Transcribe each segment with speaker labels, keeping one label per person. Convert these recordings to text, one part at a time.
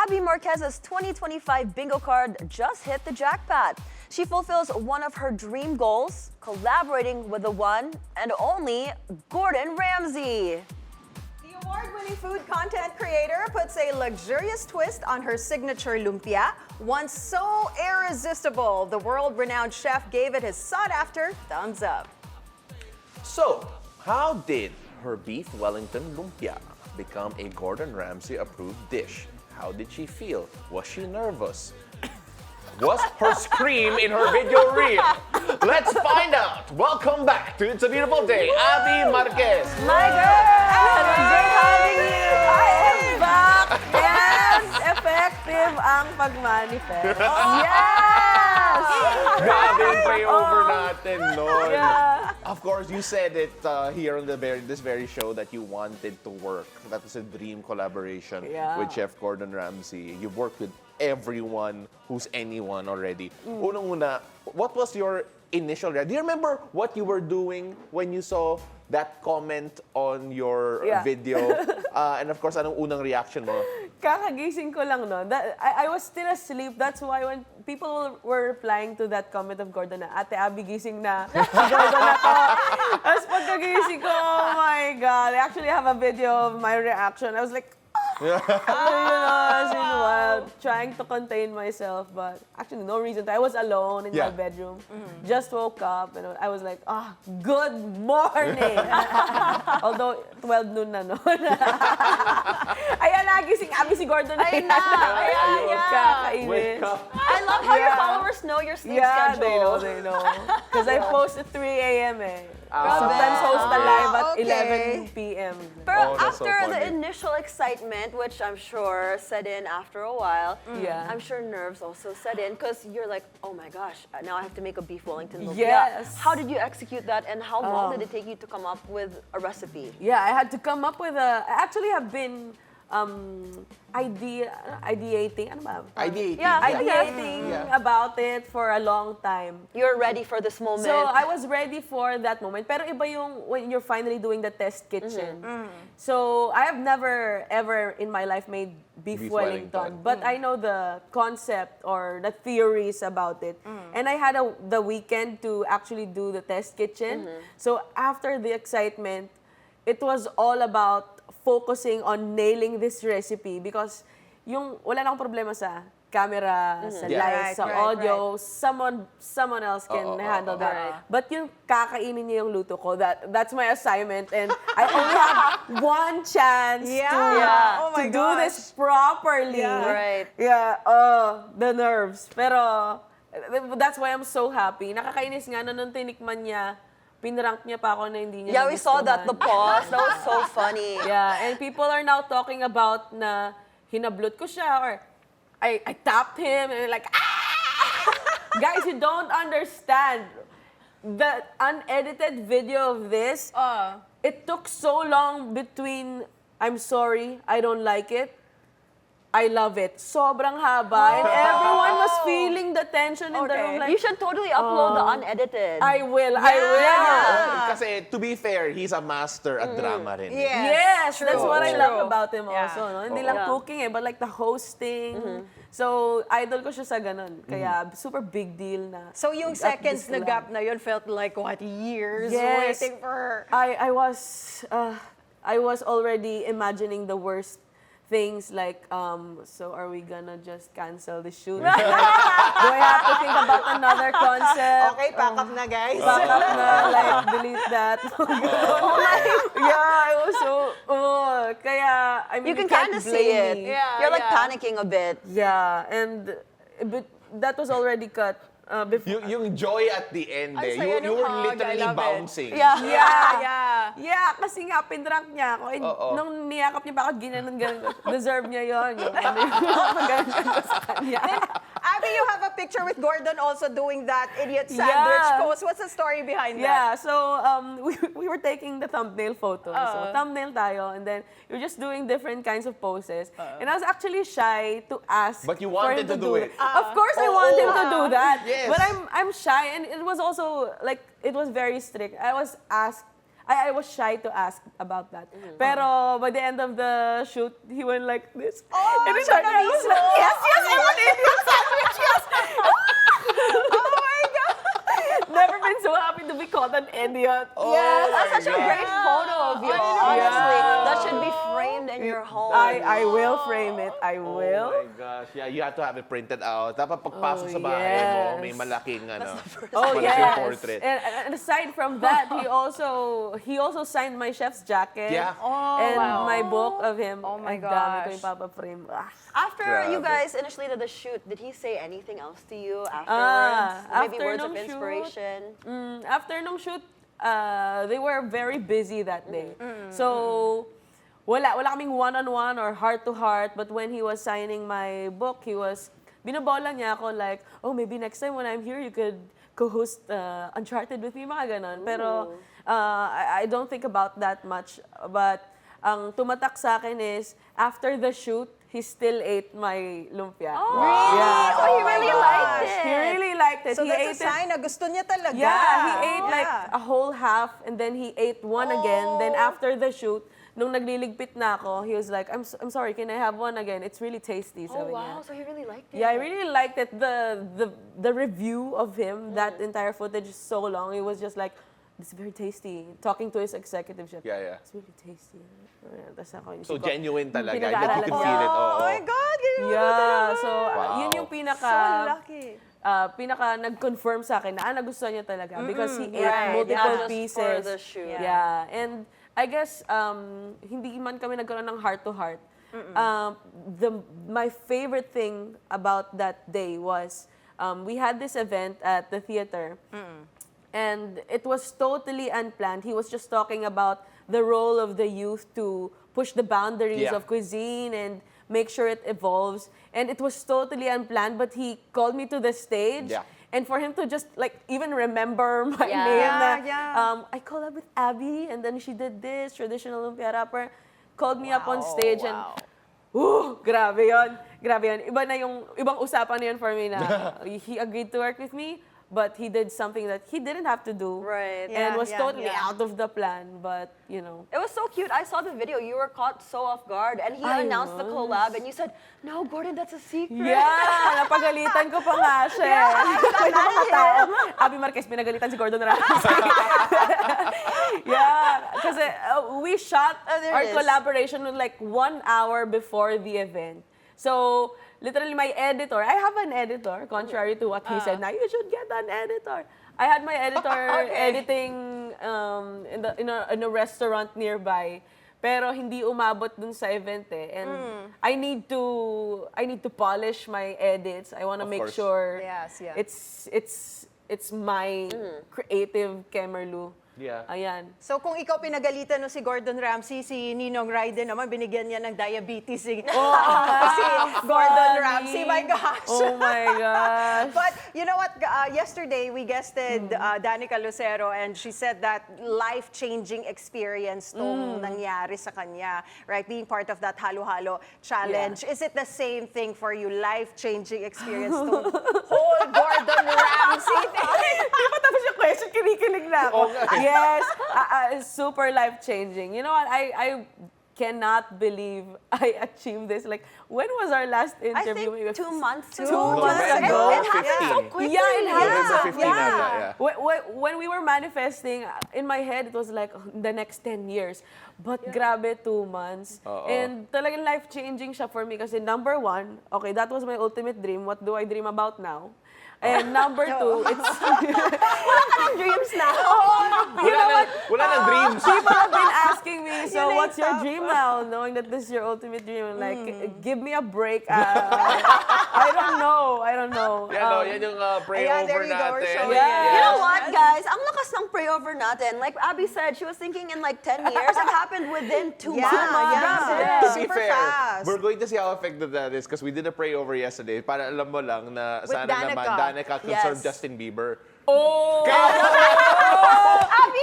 Speaker 1: Abi Marquez's 2025 bingo card just hit the jackpot. She fulfills one of her dream goals, collaborating with the one and only Gordon Ramsay.
Speaker 2: The award-winning food content creator puts a luxurious twist on her signature lumpia. Once so irresistible, the world-renowned chef gave it his sought-after thumbs up.
Speaker 3: So, how did her Beef Wellington Lumpia become a Gordon Ramsay-approved dish? How did she feel? Was she nervous? Was her scream in her video real? Let's find out. Welcome back to It's a Beautiful Day, Abi Marquez.
Speaker 1: My girl! Great having you!
Speaker 4: I am back! Yes! Effective ang pag-manifest.
Speaker 1: Yes!
Speaker 3: Grabe yung pray-over natin nun.
Speaker 4: Yeah.
Speaker 3: Of course, you said it here on this very show that you wanted to work. That was a dream collaboration with Chef Gordon Ramsay. You've worked with everyone who's anyone already. Unang-una, what was your initial reaction? Do you remember what you were doing when you saw that comment on your video? And of course, anong unang reaction mo?
Speaker 4: Kakagising ko lang noon. I was still asleep. That's why when people were replying to that comment of Gordon na, Ate Abi, gising na. Si Gordon na to. Tapos pagkagising ko, oh my God. I actually have a video of my reaction. I was like, trying to contain myself, but actually no reason to. I was alone in my bedroom, just woke up, and I was like, good morning. Although 12 noon na noon. Ayan, nagising Abi si Gordon.
Speaker 1: Ay na!
Speaker 4: Kakainis.
Speaker 3: Wake up.
Speaker 1: I love how your followers know your sleep schedule.
Speaker 4: They know. Because I post at 3 a.m. Sometimes host a live at 11 p.m.
Speaker 1: Pero
Speaker 3: that's so
Speaker 1: after the
Speaker 3: funny.
Speaker 1: initial excitement, which I'm sure set in after a while,
Speaker 4: Yeah.
Speaker 1: I'm sure nerves also set in because you're like, oh my gosh, now I have to make a beef Wellington Lumpia.
Speaker 4: Yes.
Speaker 1: How did you execute that and how long did it take you to come up with a recipe?
Speaker 4: Yeah, I had to come up with I actually have been ideating. Ano ba?
Speaker 3: Ideating.
Speaker 1: Yeah,
Speaker 4: Ideating about it for a long time.
Speaker 1: You're ready for this moment.
Speaker 4: So I was ready for that moment. Pero iba yung when you're finally doing the test kitchen. So I have never ever in my life made beef Wellington, but I know the concept or the theories about it. And I had the weekend to actually do the test kitchen. So after the excitement, it was all about focusing on nailing this recipe because wala na akong problema sa camera, sa lights, sa audio, someone else can handle that. But yung kakainin niya yung luto ko, that's my assignment and I only have one chance to do this properly.
Speaker 1: Right.
Speaker 4: Yeah, the nerves. Pero that's why I'm so happy. Nakakainis nga nung tinikman niya, pinrank niya pa ako na hindi niya
Speaker 1: yeah, we saw that, the pause. That was so funny.
Speaker 4: Yeah, and people are now talking about na hinablot ko siya or I tapped him and like, Guys, you don't understand. The unedited video of this, it took so long between I'm sorry, I don't like it, I love it. Sobrang haba. And everyone was feeling the tension in the room. Like,
Speaker 1: You should totally upload the unedited.
Speaker 4: I will.
Speaker 3: Kasi to be fair, he's a master at drama rin.
Speaker 4: Yes, that's what I
Speaker 2: True.
Speaker 4: love about him also. No? Hindi lang
Speaker 1: Yeah.
Speaker 4: cooking but like the hosting. So, idol ko siya sa ganun. Kaya super big deal na.
Speaker 2: So yung
Speaker 4: at
Speaker 2: seconds
Speaker 4: this
Speaker 2: na
Speaker 4: level.
Speaker 2: gap na yun felt like what, years
Speaker 4: Yes.
Speaker 2: waiting for her.
Speaker 4: I was already imagining the worst things like, so are we gonna just cancel the shoot? Do I have to think about another concept?
Speaker 2: Okay, pack up na guys.
Speaker 4: Back up na, like, delete that. Yeah, I was so, kaya, I mean,
Speaker 1: You can
Speaker 4: can't
Speaker 1: kind of see
Speaker 4: blame
Speaker 1: it.
Speaker 4: me.
Speaker 1: You're like panicking a bit.
Speaker 4: Yeah, but that was already cut. Before.
Speaker 3: Yung joy at the end,
Speaker 2: Ang
Speaker 3: eh.
Speaker 2: saya
Speaker 3: You
Speaker 2: nung
Speaker 3: were
Speaker 2: hug, I
Speaker 3: literally
Speaker 2: love it.
Speaker 3: bouncing.
Speaker 4: Yeah, kasi nga, pinrank niya ako. And nung niyakap niya pa ako, ginanon-ganon. Deserve niya yun. Yung ganon sa kanya.
Speaker 2: Abby, you have a picture with Gordon also doing that idiot sandwich pose. What's the story behind that?
Speaker 4: Yeah, so we were taking the thumbnail photos. So thumbnail tayo, and then you're just doing different kinds of poses. And I was actually shy to ask
Speaker 3: But you
Speaker 4: for
Speaker 3: wanted
Speaker 4: him
Speaker 3: to do it.
Speaker 4: Of course, I want him to do that.
Speaker 3: Yes.
Speaker 4: But I'm shy, and it was also like it was very strict. I I was shy to ask about that. Pero by the end of the shoot, he went like this.
Speaker 2: Oh,
Speaker 4: and then
Speaker 2: siya
Speaker 4: I
Speaker 2: na
Speaker 4: was
Speaker 2: mismo.
Speaker 4: like, yes, I want Indian sandwich, yes.
Speaker 2: Oh my God!
Speaker 4: Never been so happy to be called an idiot.
Speaker 3: Yes.
Speaker 1: That's such a great photo of you. Honestly, that should be framed in your home.
Speaker 4: I will frame it. I will.
Speaker 3: Oh my gosh. Yeah, you have to have it printed out. Dapat pagpasok sa bahay
Speaker 4: yes.
Speaker 3: mo, may malaking
Speaker 4: Oh
Speaker 3: malaking
Speaker 4: yes.
Speaker 3: portrait.
Speaker 4: And aside from that, he also signed my chef's jacket.
Speaker 3: Yeah.
Speaker 4: And my book of him.
Speaker 2: Oh my
Speaker 4: Ang dami ko
Speaker 2: gosh.
Speaker 4: yung papa-frame.
Speaker 1: After you
Speaker 3: Grabe.
Speaker 1: guys initially did the shoot, did he say anything else to you afterwards? Maybe
Speaker 4: after
Speaker 1: words of
Speaker 4: nung shoot,
Speaker 1: inspiration?
Speaker 4: After nung shoot, they were very busy that day. So, wala kaming one-on-one or heart-to-heart. But when he was signing my book, binabola niya ako like, oh, maybe next time when I'm here, you could co-host Uncharted with me, mga ganon. Pero I don't think about that much. But ang tumatak sa akin is, after the shoot, he still ate my lumpia.
Speaker 1: Oh, really?
Speaker 4: Yeah.
Speaker 1: Oh, he really liked it.
Speaker 4: He really liked it.
Speaker 2: So
Speaker 4: he
Speaker 2: that's
Speaker 4: ate
Speaker 2: a sign na gusto niya talaga.
Speaker 4: Yeah, he ate like
Speaker 2: Yeah.
Speaker 4: a whole half and then he ate one again. Then after the shoot, nung nagliligpit na ako, he was like, I'm sorry, can I have one again? It's really tasty,
Speaker 1: Oh,
Speaker 4: sabi
Speaker 1: wow.
Speaker 4: niya.
Speaker 1: So he really liked it.
Speaker 4: Yeah, I really liked it. The review of him, that entire footage is so long. It was just like, it's very tasty. Talking to his executive chef.
Speaker 3: Yeah.
Speaker 4: It's really tasty. Tapos ako,
Speaker 3: So
Speaker 4: isip ko,
Speaker 3: genuine talaga. Like, you
Speaker 4: pinag-aaralan
Speaker 3: can
Speaker 4: ko.
Speaker 3: feel it.
Speaker 2: Oh my God! ganyan
Speaker 4: Yeah,
Speaker 2: talaga.
Speaker 4: so
Speaker 3: Wow.
Speaker 4: yun yung pinaka
Speaker 2: So lucky.
Speaker 4: pinaka nag-confirm sa akin na nagustuhan niya talaga because he ate
Speaker 2: right.
Speaker 4: multiple
Speaker 1: Not just
Speaker 4: pieces.
Speaker 1: for the shoot.
Speaker 4: Yeah. And I guess hindi man kami nagkaroon ng heart-to-heart. My favorite thing about that day was we had this event at the theater. And it was totally unplanned. He was just talking about the role of the youth to push the boundaries
Speaker 3: Yeah.
Speaker 4: of cuisine and make sure it evolves. And it was totally unplanned, but he called me to the stage.
Speaker 3: Yeah.
Speaker 4: And for him to just like even remember my
Speaker 1: Yeah.
Speaker 4: name,
Speaker 2: Yeah,
Speaker 4: na,
Speaker 2: yeah.
Speaker 4: I collab with Abi, and then she did this traditional lumpia rapper, called me up on stage, and grabe yon, grabe yon. Iba na yung ibang usapan na yun for me na he agreed to work with me. But he did something that he didn't have to do.
Speaker 1: Right.
Speaker 4: And
Speaker 2: Yeah,
Speaker 4: was
Speaker 2: yeah,
Speaker 4: totally
Speaker 2: yeah.
Speaker 4: out of the plan. But, you know.
Speaker 1: It was so cute. I saw the video. You were caught so off guard. And he
Speaker 4: I
Speaker 1: announced the
Speaker 4: was.
Speaker 1: collab. And you said, no, Gordon, that's a secret.
Speaker 4: Yeah! Napagalitan ko pa nga siya. May mga tao. Abi Marquez, pinagalitan si Gordon Ramsay. Yeah. Kasi we shot
Speaker 1: there
Speaker 4: our
Speaker 1: it is.
Speaker 4: collaboration like 1 hour before the event. So, literally my editor, I have an editor, contrary to what he said, now you should get an editor. I had my editor editing in a restaurant nearby. Pero hindi umabot dun sa event eh. And I need to polish my edits. I want to
Speaker 3: Of
Speaker 4: make
Speaker 3: course.
Speaker 4: sure
Speaker 2: Yes, yeah.
Speaker 4: it's my creative Kemerlu.
Speaker 3: Yeah.
Speaker 4: Ayan.
Speaker 2: So kung ikaw pinagalitan no si Gordon Ramsay, si Ninong Raiden naman, binigyan niya ng diabetes. Si Gordon Ramsay, my gosh.
Speaker 4: Oh my gosh.
Speaker 2: But you know what? Yesterday, we guested Danica Lucero and she said that life-changing experience tong nangyari sa kanya, right? Being part of that halo-halo challenge. Is it the same thing for you? Life-changing experience tong whole Gordon Ramsay thing?
Speaker 4: Di ba tapos yung question, kinikilig na ako. Yes, super life-changing. You know what? I cannot believe I achieved this. Like, when was our last
Speaker 1: I
Speaker 4: interview?
Speaker 1: think 2 months ago.
Speaker 4: 2 months
Speaker 3: November
Speaker 4: ago.
Speaker 1: It happened so
Speaker 3: 15.
Speaker 1: quickly.
Speaker 4: Yeah, it happened so
Speaker 3: November 15 ata, yeah.
Speaker 4: When we were manifesting, in my head, it was like the next 10 years. But grabe, 2 months.
Speaker 3: Oo.
Speaker 4: And talagang life-changing siya for me kasi number 1, okay, that was my ultimate dream. What do I dream about now? And number 2, it's...
Speaker 1: Dreams na.
Speaker 4: you know what?
Speaker 3: Wala nang dreams.
Speaker 4: People have been asking me, so what's your dream now? Knowing that this is your ultimate dream. I'm like, give me a break. I don't know.
Speaker 3: Yan, no, yan yung pray
Speaker 2: Ayan, there
Speaker 3: over
Speaker 2: you go, we're
Speaker 3: natin.
Speaker 2: showing
Speaker 4: Yeah.
Speaker 2: it.
Speaker 1: You know what, guys? Ang lakas ng pray over natin. Like Abby said, she was thinking in like 10 years. It happened within 2
Speaker 2: Yeah,
Speaker 1: months.
Speaker 2: yeah.
Speaker 3: To be
Speaker 2: Super
Speaker 3: fair,
Speaker 2: fast.
Speaker 3: we're going to see how effective that is because we did a pray over yesterday. Para alam mo lang na
Speaker 2: With
Speaker 3: sana naman
Speaker 2: Danica.
Speaker 3: Danica conserve
Speaker 1: Yes.
Speaker 3: Justin Bieber.
Speaker 4: Oh!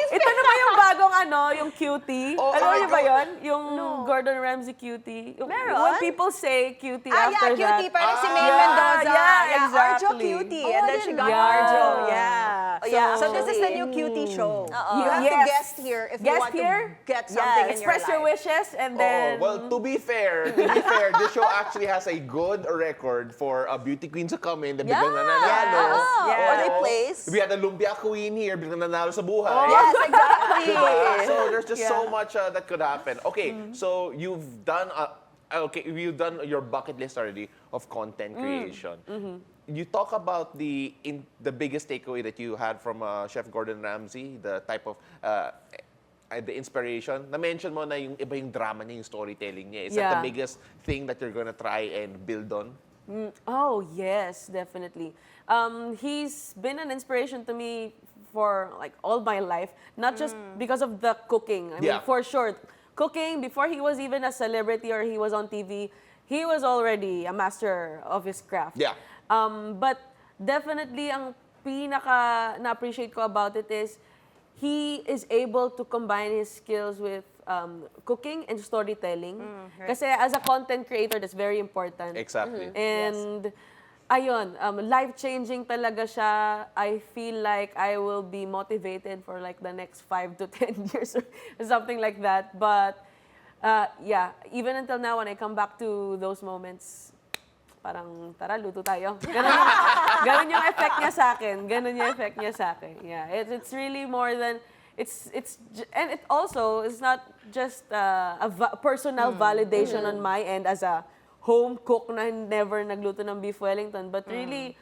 Speaker 4: Ito na ba yung bagong yung cutie?
Speaker 3: Oh,
Speaker 4: Alam niyo ba
Speaker 3: ito.
Speaker 4: yun? Yung Gordon Ramsay cutie.
Speaker 1: Meron?
Speaker 4: When people say cutie
Speaker 2: Ah,
Speaker 4: after
Speaker 2: yeah, cutie.
Speaker 4: that.
Speaker 2: Parang si May
Speaker 4: Yeah,
Speaker 2: Mendoza.
Speaker 4: yeah,
Speaker 2: Arjo
Speaker 4: exactly.
Speaker 2: cutie.
Speaker 1: Oh,
Speaker 2: and
Speaker 1: I
Speaker 2: then she
Speaker 1: didn't
Speaker 2: got
Speaker 1: know.
Speaker 2: Arjo.
Speaker 1: Yeah.
Speaker 2: Yeah.
Speaker 1: Oh, yeah,
Speaker 2: So this is the
Speaker 1: actually.
Speaker 2: new cutie show.
Speaker 1: Uh-oh.
Speaker 2: You have to
Speaker 4: Yes.
Speaker 2: guest here if you
Speaker 4: Guest
Speaker 2: want
Speaker 4: here?
Speaker 2: to get something in your
Speaker 4: Express your
Speaker 2: life.
Speaker 4: wishes and
Speaker 3: Oh,
Speaker 4: then...
Speaker 3: well, to be fair, this show actually has a good record for beauty queens to come in. The biglang nananalo.
Speaker 1: Oh,
Speaker 2: Yeah.
Speaker 1: or they place.
Speaker 3: We had the Lumpia Queen here, biglang nanalo sa buhay.
Speaker 1: Yes, exactly.
Speaker 3: Diba? So there's just so
Speaker 2: Yeah.
Speaker 3: much that could happen. Okay, so you've done your bucket list already of content creation. You talk about the biggest takeaway that you had from Chef Gordon Ramsay, the type of the inspiration. Na-mention mo na yung iba yung drama niya, yung storytelling niya. Is that the
Speaker 4: Yeah.
Speaker 3: biggest thing that you're gonna try and build on?
Speaker 4: Oh, yes, definitely. He's been an inspiration to me for like all my life, not just because of the cooking. I mean,
Speaker 3: Yeah.
Speaker 4: for sure, cooking before he was even a celebrity or he was on TV, he was already a master of his craft.
Speaker 3: Yeah.
Speaker 4: But definitely, ang pinaka na-appreciate ko about it is he is able to combine his skills with cooking and storytelling. Kasi as a content creator, that's very important.
Speaker 3: Exactly.
Speaker 4: And ayun, life-changing talaga siya. I feel like I will be motivated for like the next 5 to 10 years or something like that. But yeah, even until now, when I come back to those moments, parang tara, luto tayo. Ganun yung effect niya sa akin. Ganun yung effect niya sa akin. Yeah, it's really more than and it also is not just personal validation on my end as a home cook na never nagluto ng beef Wellington, but really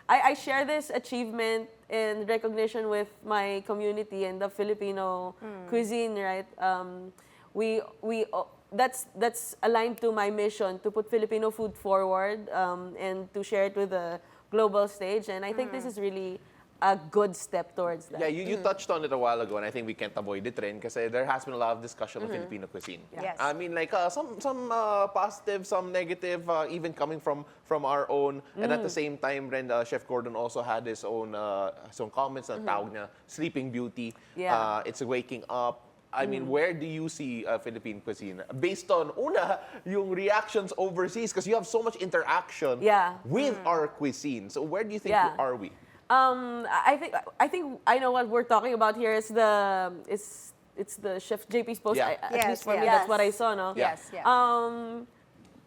Speaker 4: I share this achievement and recognition with my community and the Filipino cuisine, right? That's aligned to my mission to put Filipino food forward and to share it with the global stage, and I think this is really a good step towards that.
Speaker 3: Yeah, you touched on it a while ago, and I think we can't avoid it rin kasi there has been a lot of discussion of Filipino cuisine.
Speaker 2: Yes.
Speaker 3: I mean, like some positive, some negative, even coming from our own. And at the same time, rin, Chef Gordon also had his own comments na tawag niya, Sleeping Beauty.
Speaker 4: Yeah.
Speaker 3: It's waking up. I mean, where do you see Philippine cuisine? Based on, yung reactions overseas, because you have so much interaction with our cuisine. So where do you think are we?
Speaker 4: I think I know what we're talking about here. It's the Chef JP's post.
Speaker 3: Yeah.
Speaker 4: At least for me,
Speaker 1: Yes.
Speaker 4: that's what I saw, no?
Speaker 2: Yes, yes.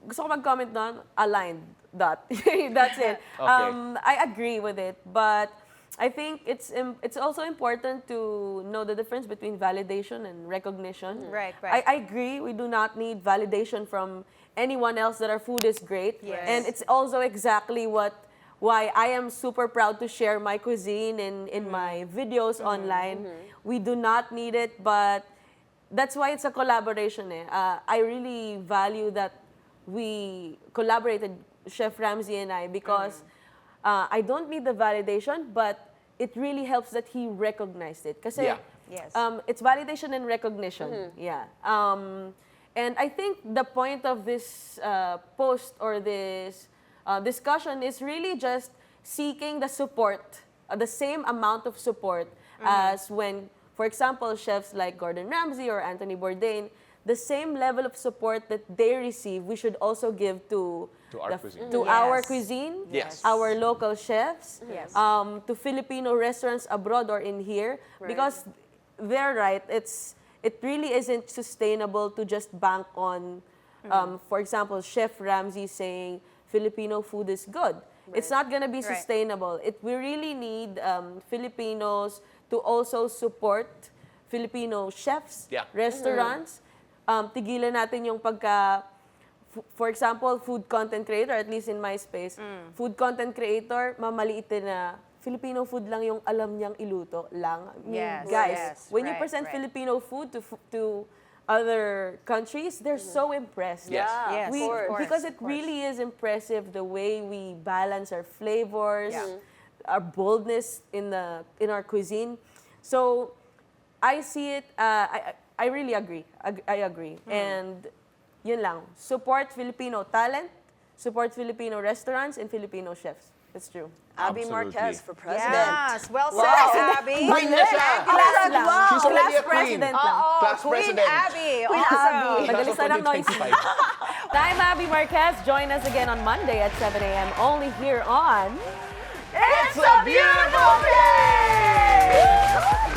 Speaker 4: Gusto ko mag-comment doon, aligned. That's it.
Speaker 3: Okay.
Speaker 4: I agree with it, but I think it's also important to know the difference between validation and recognition.
Speaker 2: Right, right.
Speaker 4: I agree. We do not need validation from anyone else that our food is great.
Speaker 2: Yes.
Speaker 4: And it's also exactly why I am super proud to share my cuisine in my videos online. We do not need it, but that's why it's a collaboration. I really value that we collaborated, Chef Ramsay and I, because I don't need the validation, but it really helps that he recognized it. Kasi
Speaker 3: Yeah.
Speaker 2: Yes.
Speaker 4: it's validation and recognition. Yeah. And I think the point of this post or this discussion is really just seeking the support, the same amount of support as when, for example, chefs like Gordon Ramsay or Anthony Bourdain, the same level of support that they receive, we should also give to
Speaker 3: our cuisine.
Speaker 4: to
Speaker 2: Yes.
Speaker 4: our cuisine,
Speaker 3: Yes.
Speaker 4: our local chefs,
Speaker 2: Yes.
Speaker 4: to Filipino restaurants abroad or in here, because they're right. It really isn't sustainable to just bank on, for example, Chef Ramsay saying Filipino food is good. It's not gonna be
Speaker 2: Right.
Speaker 4: sustainable. We really need Filipinos to also support Filipino chefs,
Speaker 3: Yeah.
Speaker 4: restaurants. Tigilan natin yung for example, food content creator, at least in my space, food content creator, mamaliitin na Filipino food lang yung alam niyang iluto lang. I mean,
Speaker 2: Yes,
Speaker 4: guys,
Speaker 2: yes,
Speaker 4: when you
Speaker 2: right,
Speaker 4: present
Speaker 2: right.
Speaker 4: Filipino food to other countries, they're so impressed.
Speaker 3: Yes.
Speaker 2: Yes,
Speaker 4: We-
Speaker 2: of course,
Speaker 4: because
Speaker 2: of
Speaker 4: it
Speaker 2: course.
Speaker 4: really is impressive the way we balance our flavors,
Speaker 2: Yeah.
Speaker 4: our boldness in our cuisine. So I see it. I really agree. I agree. And yun lang. Support Filipino talent. Support Filipino restaurants and Filipino chefs. It's true.
Speaker 1: Abi
Speaker 3: Absolutely.
Speaker 1: Marquez for president.
Speaker 2: Yes, well said,
Speaker 1: Wow.
Speaker 2: Abby.
Speaker 3: Queen na siya.
Speaker 4: Class lang.
Speaker 1: wow.
Speaker 3: She's already
Speaker 4: Class
Speaker 3: a queen.
Speaker 4: president lang.
Speaker 3: Class
Speaker 2: Queen
Speaker 3: president.
Speaker 2: Abby.
Speaker 1: Queen
Speaker 2: awesome.
Speaker 1: Abby.
Speaker 4: Magalis na ng noise. I'm Abi Marquez. Join us again on Monday at 7 a.m. only here on...
Speaker 3: It's a beautiful day!